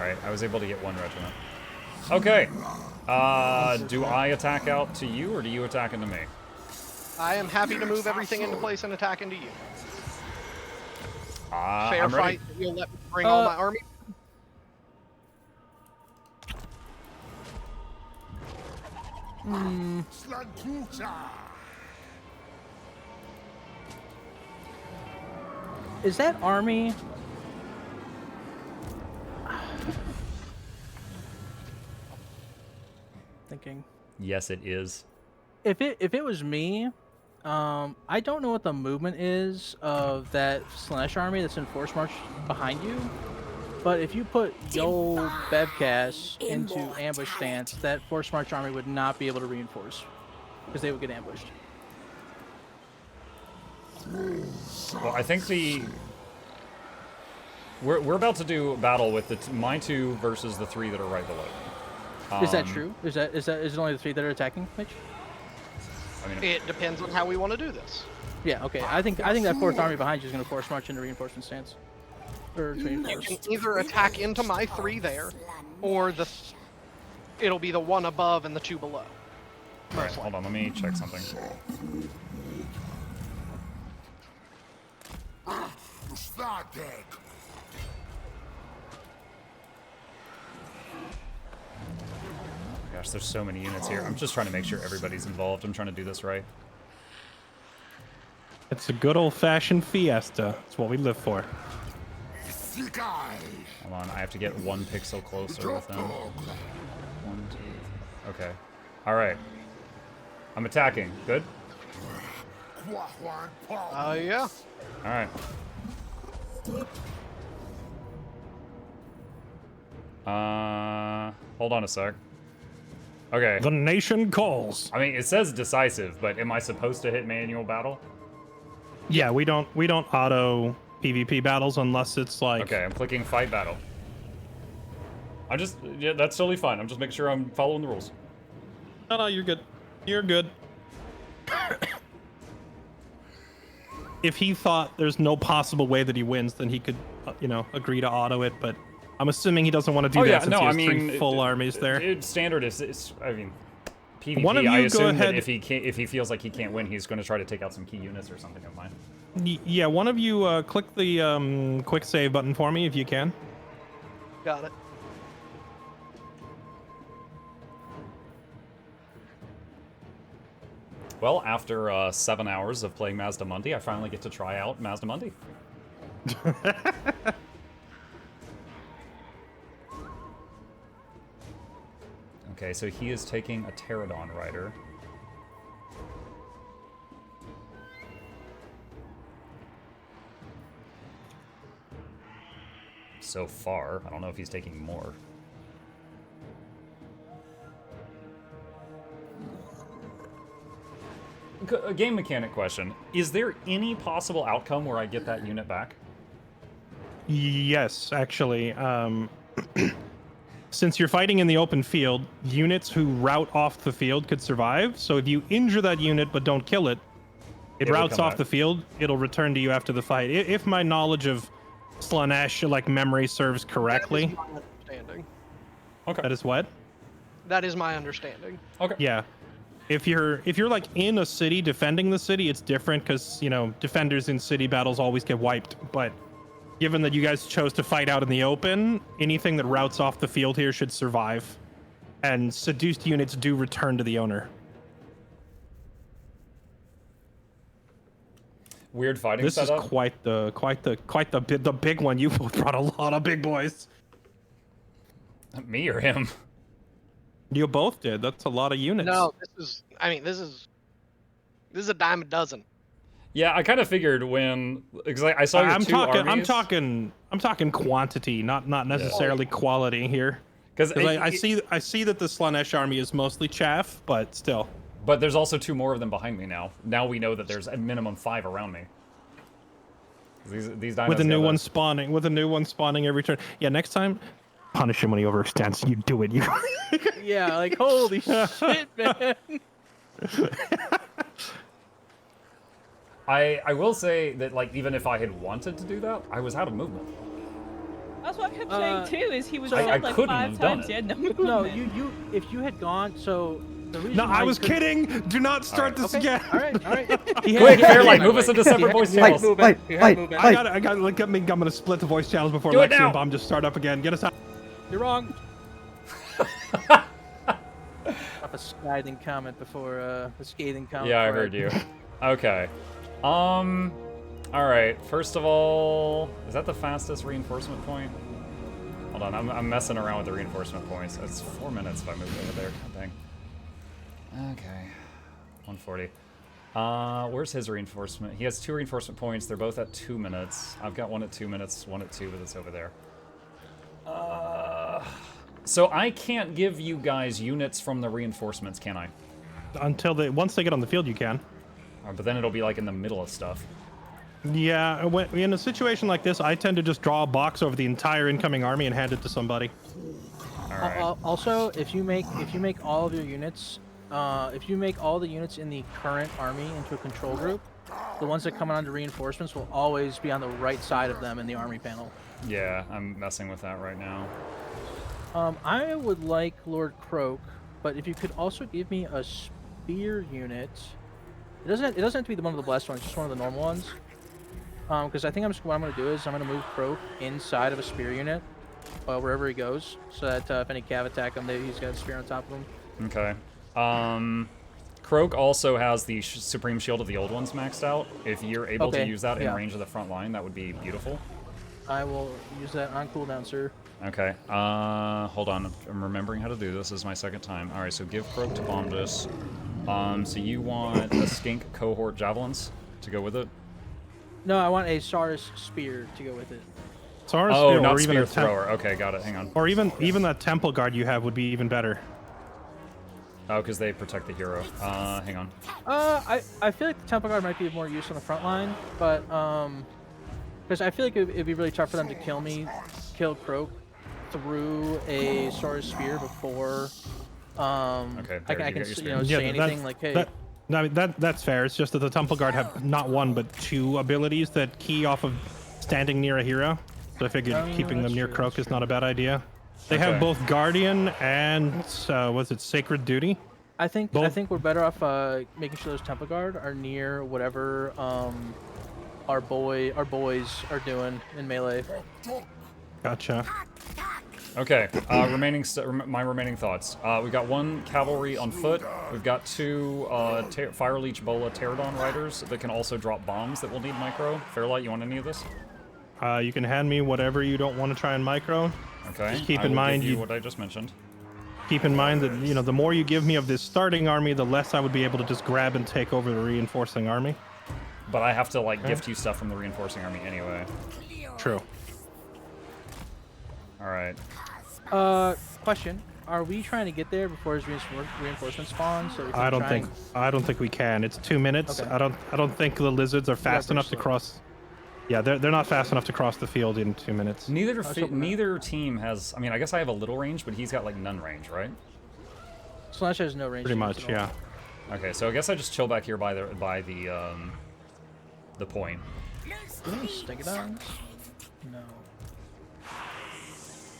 Alright, I was able to get 1 regiment. Okay. Do I attack out to you, or do you attack into me? I am happy to move everything into place and attack into you. Fair I'm fight. ready. You'll let me bring all my army. Is that army? Thinking. Yes, it is. If it was me, I don't know what the movement is of that Slanesh army that's in force march behind you. But if you put Yo Bevcast into ambush stance, that force march army would not be able to reinforce because they would get ambushed. Well, I think we're about to do a battle with my 2 versus the 3 that are right below me. Is that true? Is it only the 3 that are attacking, Mitch? I mean, It depends on how we want to do this. Yeah. Okay. I think that 4th army behind you is going to force march into reinforcement stance. Or You can either attack into my 3 there, or it'll be the 1 above and the 2 below. Alright, hold on, let me check something. Gosh, there's so many units here. I'm just trying to make sure everybody's involved. I'm trying to do this right. It's a good old-fashioned fiesta. It's what we live for. Hold on, I have to get 1 pixel closer with them. 1, 2, 3. Okay. Alright. I'm attacking. Good? Yeah. Alright. Hold on a sec. Okay. The nation calls. I mean, it says decisive, but am I supposed to hit manual battle? Yeah, we don't auto PvP battles unless it's like. Okay, I'm clicking fight battle. Yeah, that's totally fine. I'm just making sure I'm following the rules. No, you're good. You're good. If he thought there's no possible way that he wins, then he could, agree to auto it. But I'm assuming he doesn't want to do that since he has 3 full armies there. Standard is, I mean, PvP. One of you I go assume that ahead. if he feels like he can't win, he's going to try to take out some key units or something of mine. Yeah, one of you click the quick save button for me if you can. Got it. Well, after 7 hours of playing Mazda Mundi, I finally get to try out Mazda Mundi. Okay, so he is taking a Pterodon rider. So far, I don't know if he's taking more. A game mechanic question. Is there any possible outcome where I get that unit back? Yes, actually. Since you're fighting in the open field, units who route off the field could survive. So if you injure that unit but don't kill it, it routes off the field. It'll return to you after the fight. If my knowledge of Slanesh like memory serves correctly. That is my understanding. Okay. That is what? That is my understanding. Okay. Yeah. If you're like in a city defending the city, it's different because defenders in city battles always get wiped. But given that you guys chose to fight out in the open, anything that routes off the field here should survive, and seduced units do return to the owner. Weird fighting This setup. is quite the big one. You both brought a lot of big boys. Me or him? You both did. That's a lot of units. No, this is a dime a dozen. Yeah, I kind of figured because I saw your armies. I'm talking quantity, not necessarily quality here. Because I see that the Slanesh army is mostly chaff, but still. But there's also 2 more of them behind me now. Now we know that there's a minimum 5 around me. These dinos with a new one spawning every turn. Yeah, next time, punish him when he overextends. You do it. Yeah, like holy shit, man. I will say that even if I had wanted to do that, I was out of movement. That's what I kept saying too. Is he was I dead like couldn't 5 have done times. it. He had no movement. No, if you had gone, so the reason. No, why I you was couldn't- kidding. Do not start this Okay. again. All right. Quick, Fairlight, move us into separate voice Fight, channels. fight, fight, I fight. got like, I'm gonna split the voice channels before Do it Lexi now. and Bomb just start up again. Get us out. You're wrong. Drop a scathing comment before a scathing comment. Yeah, I before heard you. Okay. All right. First of all, is that the fastest reinforcement point? Hold on, I'm messing around with the reinforcement points. It's 4 minutes if I move over there. God dang. Okay. 140. Where's his reinforcement? He has 2 reinforcement points. They're both at 2 minutes. I've got one at 2 minutes, one at 2, but it's over there. So I can't give you guys units from the reinforcements, can I? Once they get on the field, you can. But then it'll be like in the middle of stuff. Yeah, in a situation like this, I tend to just draw a box over the entire incoming army and hand it to somebody. All right. Also, if you make all of your units, if you make all the units in the current army into a control group, the ones that come onto reinforcements will always be on the right side of them in the army panel. Yeah, I'm messing with that right now. I would like Lord Croak, but if you could also give me a spear unit. It doesn't have to be one of the blessed ones, just one of the normal ones. Because I think what I'm going to do is I'm going to move Croak inside of a spear unit, wherever he goes, so that if any cav attack him, he's got a spear on top of him. Okay. Croak also has the Supreme Shield of the Old Ones maxed out. If you're able to use that in range of the front line, that would be beautiful. I will use that on cooldown, sir. Okay. Hold on. I'm remembering how to do this. This is my second time. All right, so give Croak to bomb this. So you want a Skink Cohort Javelins to go with it? No, I want a Saurus Spear to go with it. Saurus Oh, Spear, not or even Spear a Thrower. Okay, got it. Hang on. Or even that Temple Guard you have would be even better. Oh, because they protect the hero. Hang on. I feel like the Temple Guard might be of more use on the front line, but because I feel like it'd be really tough for them to kill Croak through a Saurus Spear before. Okay, I there, can you say got your anything like, hey. That's fair. It's just that the Temple Guard have not one but 2 abilities that key off of standing near a hero. So I figured keeping them near Croak is not a bad idea. They have both Guardian and was it Sacred Duty? I think we're better off making sure those Temple Guard are near whatever our boys are doing in melee. Gotcha. Okay, my remaining thoughts. We've got 1 cavalry on foot. We've got 2 Fire Leech Bola Pterodon riders that can also drop bombs that will need micro. Fairlight, you want any of this? You can hand me whatever you don't want to try and micro. Okay. Just keep I in will mind give you what I just mentioned. Keep in mind that the more you give me of this starting army, the less I would be able to just grab and take over the reinforcing army. But I have to like gift you stuff from the reinforcing army anyway. True. All right. Question: are we trying to get there before his reinforcement spawn? So we can I don't think we can. It's 2 minutes. Okay. I don't think the lizards are fast enough to slow. cross. Yeah, they're not fast enough to cross the field in 2 minutes. Neither team has. I mean, I guess I have a little range, but he's got like none range, right? Slash has no range. Pretty much, yeah. Okay, so I guess I just chill back here by the point. Do we Stegodons? No.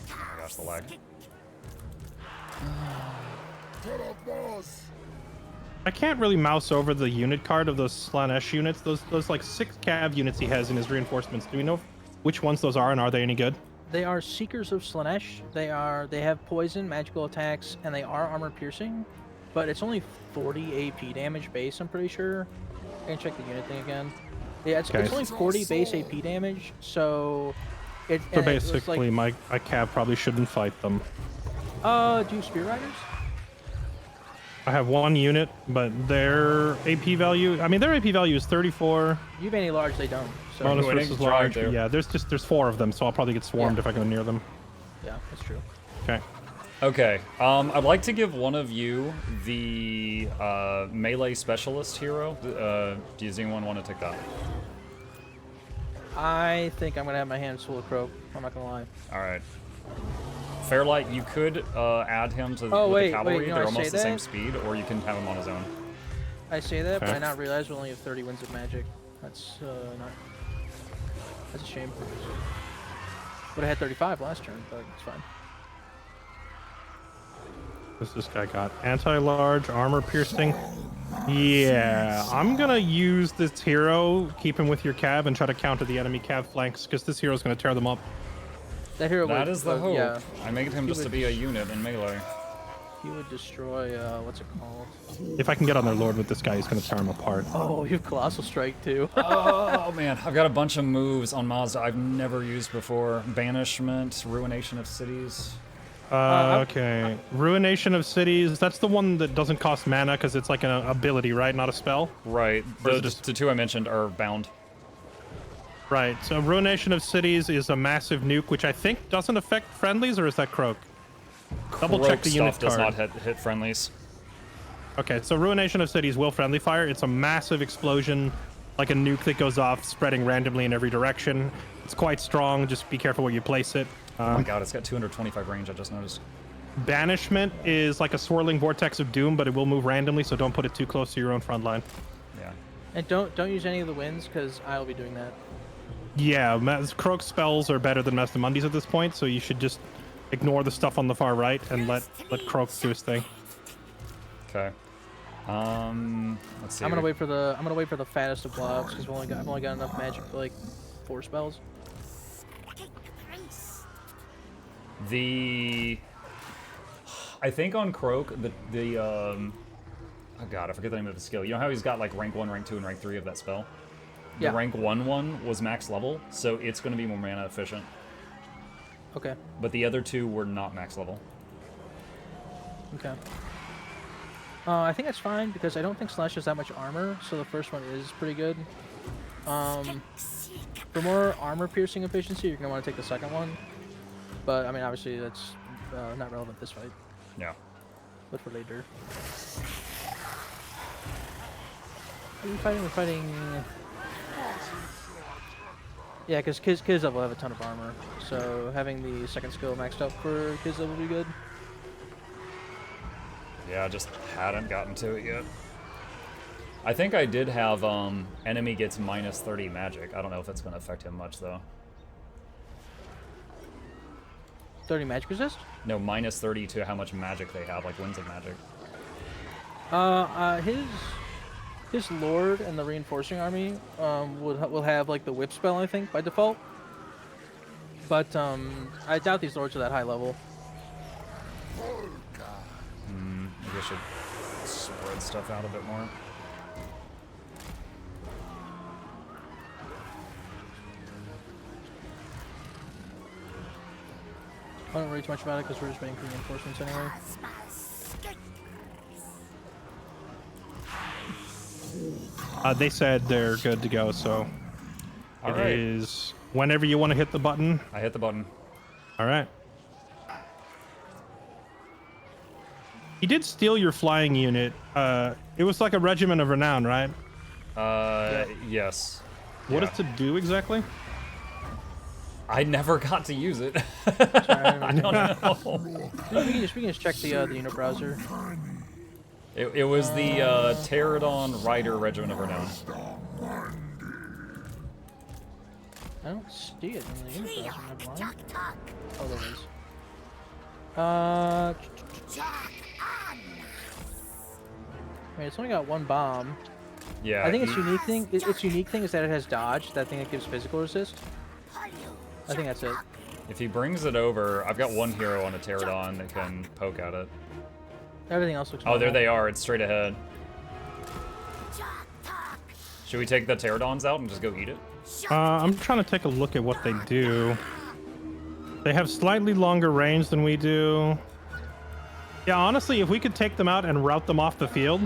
Oh my gosh, the lag. I can't really mouse over the unit card of those Slanesh units. Those like 6 cav units he has in his reinforcements. Do we know which ones those are, and are they any good? They are Seekers of Slanesh. They have poison, magical attacks, and they are armor piercing. But it's only 40 AP damage base, I'm pretty sure. I can check the unit thing again. Yeah, it's only 40 base AP damage, so... So basically, my cav probably shouldn't fight them. Do you Spear Riders? I have 1 unit, but their AP value... I mean, their AP value is 34. You have any large, they don't. So. Bonus Winning versus drive large. there. Yeah, there's 4 of them, so I'll probably get swarmed if I go near them. Yeah, that's true. Okay. Okay, I'd like to give one of you the melee specialist hero. Does anyone want to take that? I think I'm going to have my hands full of Croak. I'm not going to lie. All right. Fairlight, you could add him to wait, the cavalry. wait, you know, They're I almost say the same that? speed, or you can have him on his own. I say that, but Okay. I not realize we only have 30 winds of magic. That's not... That's a shame. Would have had 35 last turn, but it's fine. What's this guy got? Anti-large, armor piercing. Yeah, I'm gonna use this hero, keep him with your cav, and try to counter the enemy cav flanks, because this hero's gonna tear them up. That hero That would, is the hope. Yeah, I made him He just to would- be a unit in melee. he would destroy, what's it called? If I can get on their lord with this guy, he's gonna tear him apart. Oh, you have Colossal Strike, too. Oh man, I've got a bunch of moves on Mazda I've never used before. Banishment, Ruination of Cities. Okay. Ruination of Cities, that's the one that doesn't cost mana, because it's like an ability, right? Not a spell? Right, Or is it the just- two I mentioned are bound. Right, so Ruination of Cities is a massive nuke, which I think doesn't affect friendlies, or is that Croak? Double check Rogue the unit stuff does card. not hit friendlies. Okay, so Ruination of Cities will friendly fire. It's a massive explosion, like a nuke that goes off, spreading randomly in every direction. It's quite strong, just be careful where you place it. Oh my god, it's got 225 range, I just noticed. Banishment is like a swirling vortex of doom, but it will move randomly, so don't put it too close to your own front line. Yeah. And don't use any of the winds, because I'll be doing that. Yeah, Croak spells are better than Mestamundis at this point, so you should just ignore the stuff on the far right and let Croak do his thing. Okay. Let's see. I'm gonna wait for the fattest of blobs, because I've only got enough magic for like 4 spells. I think on Croak, oh god, I forget the name of the skill. You know how he's got like rank 1, rank 2, and rank 3 of that spell? Yeah. The rank 1 one was max level, so it's going to be more mana efficient. Okay. But the other two were not max level. Okay. I think that's fine, because I don't think Slash has that much armor, so the first one is pretty good. For more armor piercing efficiency, you're going to want to take the second one. But, I mean, obviously that's not relevant this fight, Yeah. but for later. What are we fighting? We're fighting... Yeah, because Kizev will have a ton of armor, so having the second skill maxed up for Kizev will be good. Yeah, I just hadn't gotten to it yet. I think I did have enemy gets minus 30 magic. I don't know if it's going to affect him much though. 30 magic resist? No, minus 30 to how much magic they have, like winds of magic. His Lord and the Reinforcing Army will have like the whip spell, I think, by default. But I doubt these Lords are that high level. Maybe I should spread stuff out a bit more. I don't worry too much about it because we're just waiting for reinforcements anyway. They said they're good to go, so All it right. is whenever you want to hit the button. I hit the button. All right. He did steal your flying unit. It was like a regiment of renown, right? Yes. What Yeah. does it do exactly? I never got to use it. I don't know. we can just check the unit browser. It was the Pterodon Rider Regiment of Renown. I don't see it in the unit browser. Never mind. Oh, there it is. Wait, it's only got 1 bomb. Yeah. I think its unique thing. Its unique thing is that it has dodge. That thing that gives physical resist. I think that's it. If he brings it over, I've got 1 hero on a Pterodon that can poke at it. Everything else looks. Oh, there normal. they are. It's straight ahead. Should we take the Pterodons out and just go eat it? I'm trying to take a look at what they do. They have slightly longer range than we do. Yeah, honestly, if we could take them out and route them off the field,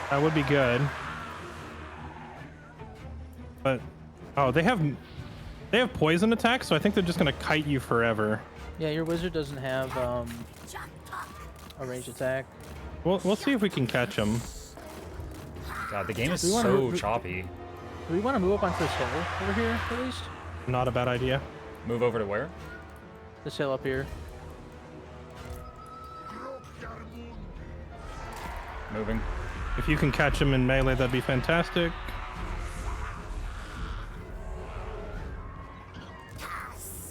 that would be good. But oh, they have poison attack, so I think they're just gonna kite you forever. Yeah, your wizard doesn't have a ranged attack. We'll see if we can catch them. God, the game is We wanna so move- choppy. Do we want to move up onto this hill over here, at least? Not a bad idea. Move over to where? This hill up here. Moving. If you can catch them in melee, that'd be fantastic.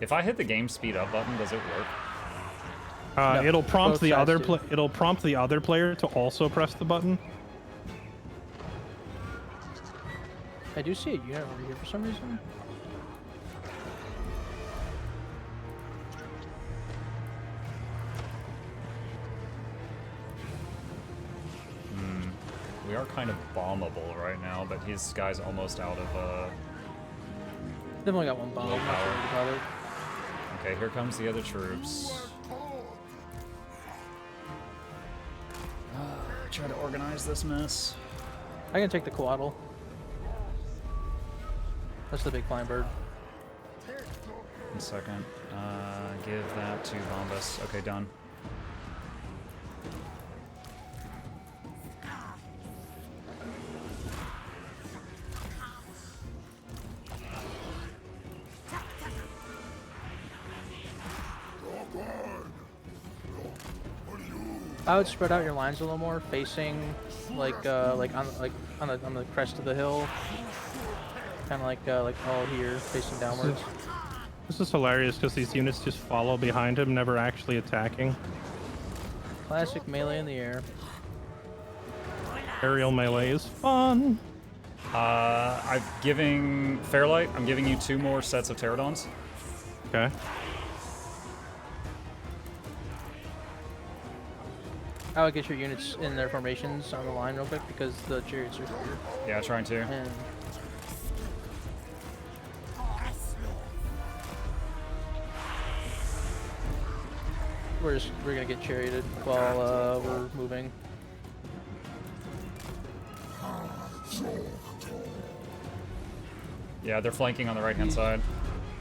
If I hit the game speed up button, does it work? No, it'll prompt both the sides other do. it'll prompt the other player to also press the button. I do see a unit over here for some reason. We are kind of bombable right now, but his guy's almost out of They've only got one bomb. Low I'm not power. worried about it. Okay, here comes the other troops. Try to organize this mess. I can take the coatl. That's the big flying bird. 1 second. Give that to Bombus. Okay, done. I would spread out your lines a little more, facing like on the crest of the hill, kind of like all here, facing downwards. This is hilarious because these units just follow behind him, never actually attacking. Classic melee in the air. Aerial melee is fun. I'm giving Fairlight. I'm giving you 2 more sets of pterodons. Okay. I would get your units in their formations on the line real quick because the chariots are here. Yeah, trying to. And we're gonna get charioted while we're moving. Yeah, they're flanking on the right-hand side.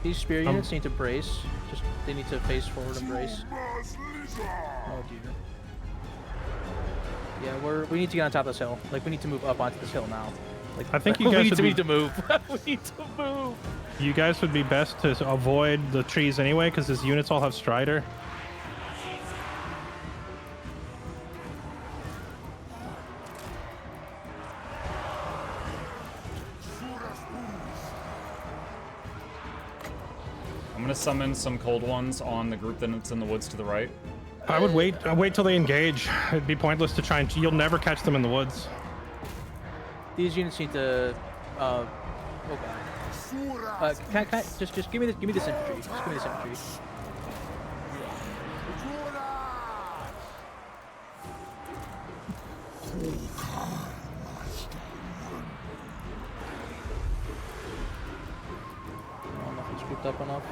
These spear units need to brace. Just they need to face forward and brace. Oh dear. Yeah, we need to get on top of this hill. Like we need to move up onto this hill now. Like I think you we guys need would to, be- we need to move. We need to move. You guys would be best to avoid the trees anyway, because his units all have Strider. I'm gonna summon some cold ones on the group that's in the woods to the right. I would wait till they engage. It'd be pointless to try and you'll never catch them in the woods. These units need to. Oh god. Can I just give me this infantry. Just give me this infantry. Oh, nothing's grouped up enough.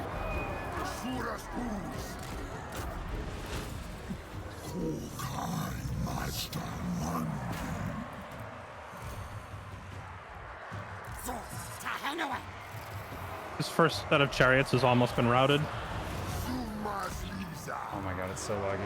This first set of chariots has almost been routed. Oh my god, it's so laggy.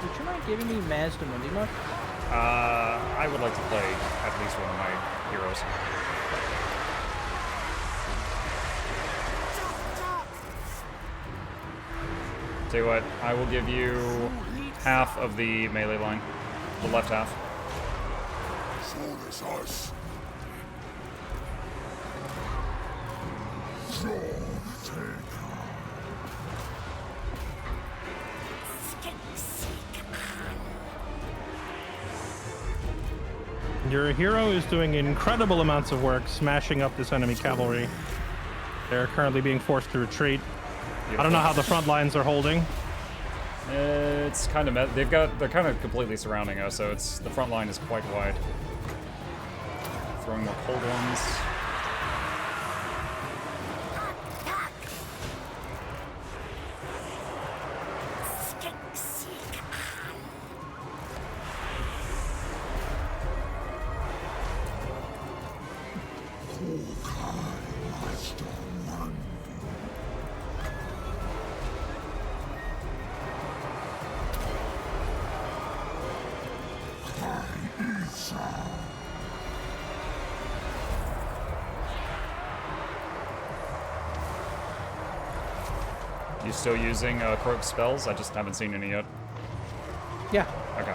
Would you mind giving me Maz de Mundi Muck? I would like to play at least one of my heroes. Tell you what, I will give you half of the melee line, the left half. Your hero is doing incredible amounts of work smashing up this enemy cavalry. They're currently being forced to retreat. I don't know how the front lines are holding. It's kind of they're kind of completely surrounding us, so it's the front line is quite wide. Throwing more cold ones. You still using Croak spells? I just haven't seen any yet. Yeah. Okay.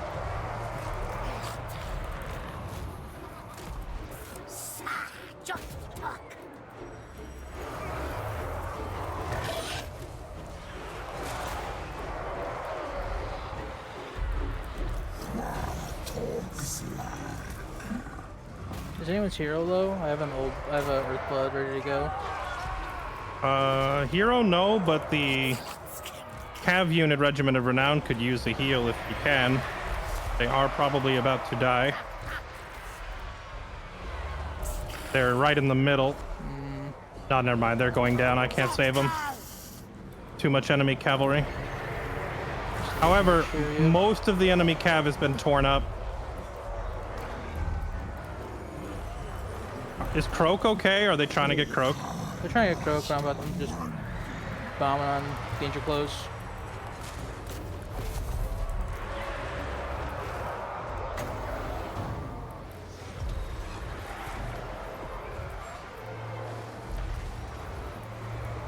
Is anyone's hero low? I have a Earthblood ready to go. Hero, no, but the Cav unit Regiment of Renown could use a heal if you can. They are probably about to die. They're right in the middle. No, never mind. They're going down. I can't save them. Too much enemy cavalry. However, most of the enemy cav has been torn up. Is Croak okay? Are they trying to get Croak? They're trying to get Croak, but I'm about to just bombing on danger close.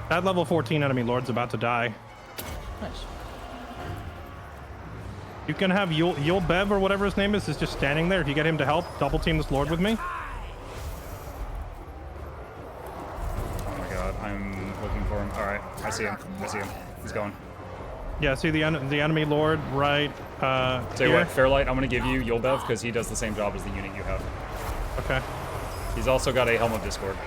That level 14 enemy lord's about to die. Nice. You can have Yul Bev or whatever his name is just standing there. If you get him to help, double team this lord with me. Oh my god, I'm looking for him. Alright, I see him. I see him. He's going. Yeah, see the enemy lord right Tell you here? what, Fairlight, I'm gonna give you Yulbev because he does the same job as the unit you have. Okay. He's also got a Helm of Discord.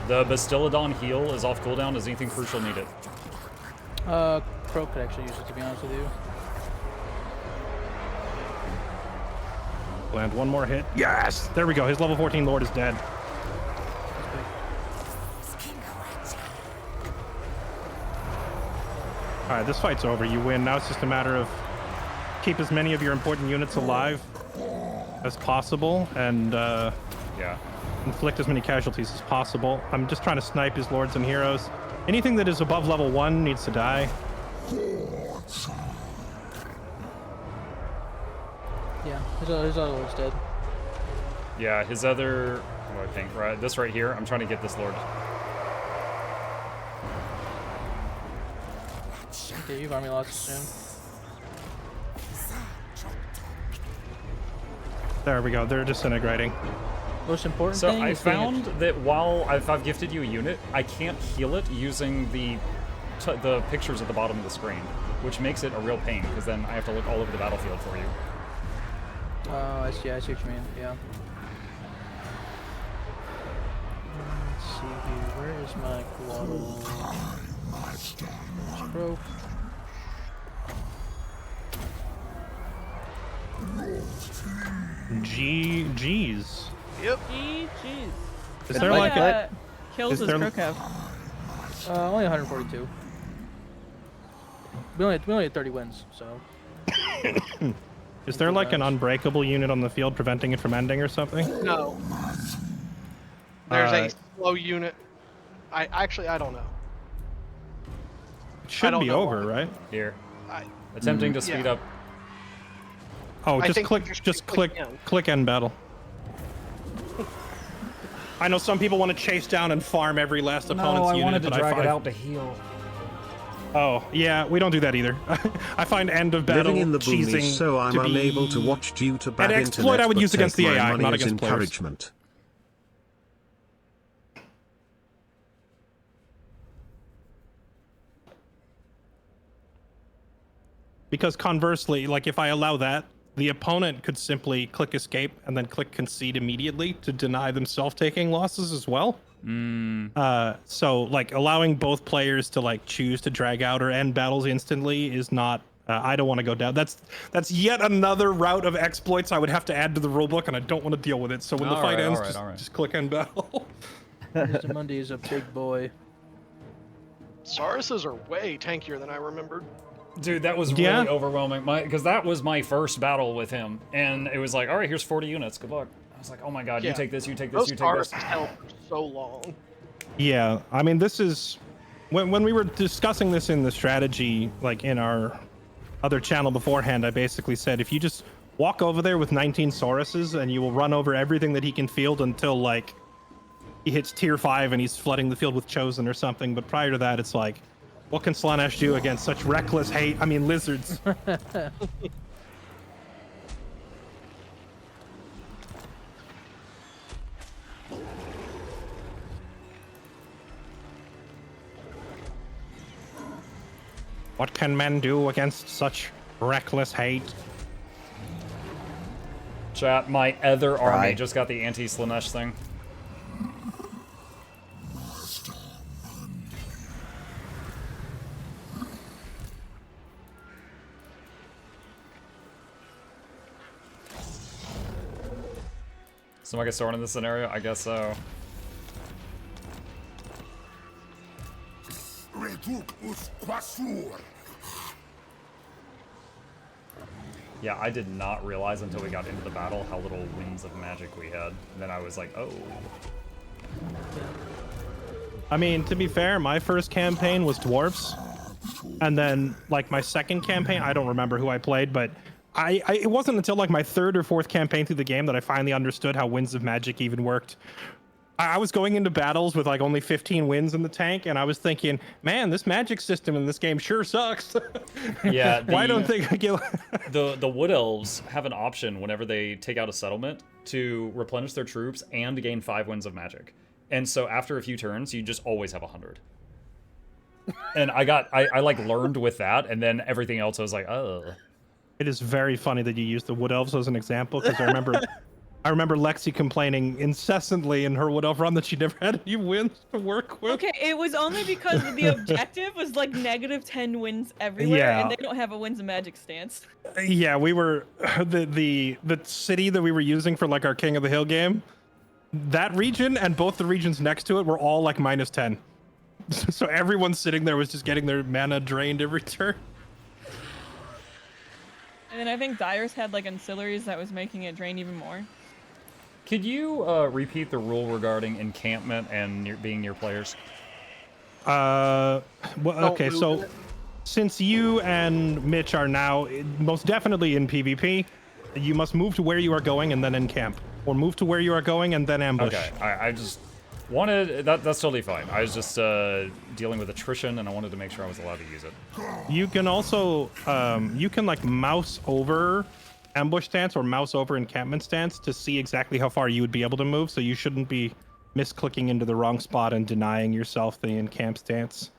The Bastillodon heal is off cooldown. Does anything crucial need it? Croak could actually use it, to be honest with you. Land one more hit. Yes! There we go. His level 14 lord is dead. Alright, this fight's over. You win. Now it's just a matter of keep as many of your important units alive as possible and Yeah. inflict as many casualties as possible. I'm just trying to snipe his lords and heroes. Anything that is above level 1 needs to die. Yeah, his other lord's dead. Yeah, his other... What do I think? Right, this right here. I'm trying to get this lord. Okay, you've army lost soon. There we go. They're disintegrating. Most important So thing I is being found that while I've gifted you a unit, I can't heal it using the pictures at the bottom of the screen, which makes it a real pain, because then I have to look all over the battlefield for you. Oh, I see what you mean, yeah. Let's see here, where is my Glottal? Croak. G's. Yep. Jeez. Is there like a... kills is does there- Croak have? Only 142. We only had 30 wins, so. Is there like an unbreakable unit on the field preventing it from ending or something? No. There's a slow unit. I don't know. It should don't be know over, why. right? Here. I, Attempting to speed yeah. up. Oh, I just think click, you just just click click end. end battle. I know some people want to chase down and farm every last opponent's unit, but I find... to heal. Oh, yeah, we don't do that either. I find end of battle Living in the boonies, cheesing so I'm to be... unable to watch due to bad An exploit internet, I would but use against take the my AI, money not as against players. encouragement. Because conversely, like if I allow that, the opponent could simply click escape and then click concede immediately to deny themselves taking losses as well. So like allowing both players to like choose to drag out or end battles instantly is not. I don't want to go down. That's yet another route of exploits I would have to add to the rulebook, and I don't want to deal with it. So when the fight ends, just click end battle. Mr. Mundy is a big boy. Sauruses are way tankier than I remembered. Dude, that was really overwhelming. Because that was my first battle with him, and it was like, all right, here's 40 units. Good luck. I was like, oh my god, you take this, you take this, Those you take this. Sauruses held for so long. Yeah, I mean, this is when we were discussing this in the strategy, like in our other channel beforehand, I basically said if you just walk over there with 19 Sauruses and you will run over everything that he can field until like he hits tier 5 and he's flooding the field with Chosen or something. But prior to that, it's like, what can Slaanesh do against such reckless hate? I mean, lizards. What can men do against such reckless hate? Chat, my other army just got the anti-Slaanesh thing. Someone get Soren in this scenario? I guess so. Yeah, I did not realize until we got into the battle how little winds of magic we had. And then I was like, oh. I mean, to be fair, my first campaign was dwarves. And then, like, my second campaign, I don't remember who I played, but it wasn't until, like, my third or fourth campaign through the game that I finally understood how winds of magic even worked. I was going into battles with, like, only 15 winds in the tank, and I was thinking, man, this magic system in this game sure sucks. Yeah. Why don't they get... the Wood Elves have an option whenever they take out a settlement to replenish their troops and gain 5 winds of magic. And so after a few turns, you just always have 100. And I like learned with that, and then everything else I was like, oh. It is very funny that you used the Wood Elves as an example, because I remember Lexi complaining incessantly in her Wood Elf run that she never had any wins to work with. Okay, it was only because the objective was like -10 wins everywhere, and they don't have a winds of magic stance. Yeah, we were the city that we were using for like our King of the Hill game. That region and both the regions next to it were all like -10. So everyone sitting there was just getting their mana drained every turn. And then I think Dyer's had like ancillaries that was making it drain even more. Could you repeat the rule regarding encampment and being near players? Well, okay, so since you and Mitch are now most definitely in PvP, you must move to where you are going and then encamp, or move to where you are going and then ambush. Okay, I just wanted that's totally fine. I was just dealing with attrition, and I wanted to make sure I was allowed to use it. You can also you can like mouse over ambush stance or mouse over encampment stance to see exactly how far you would be able to move, so you shouldn't be misclicking into the wrong spot and denying yourself the encamp stance.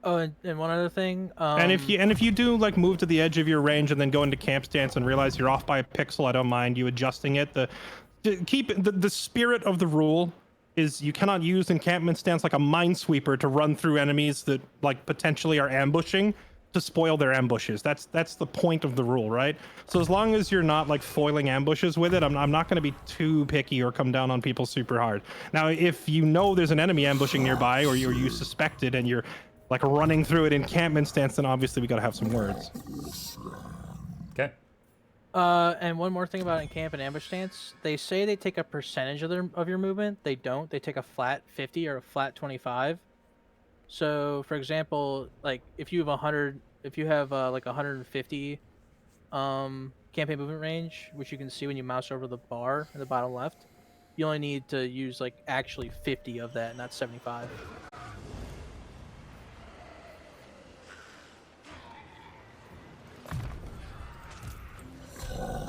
Oh, and one other thing. And if you do like move to the edge of your range and then go into camp stance and realize you're off by a pixel, I don't mind you adjusting it. The spirit of the rule is you cannot use encampment stance like a minesweeper to run through enemies that like potentially are ambushing to spoil their ambushes. That's the point of the rule, right? So as long as you're not like foiling ambushes with it, I'm not going to be too picky or come down on people super hard. Now, if you know there's an enemy ambushing nearby, or you suspect it and you're like running through it in encampment stance, then obviously we got to have some words. Okay. And one more thing about encamp and ambush stance. They say they take a percentage of your movement. They don't. They take a flat 50 or a flat 25. So, for example, like if you have like 150 campaign movement range, which you can see when you mouse over the bar in the bottom left, you only need to use like actually 50 of that, not 75.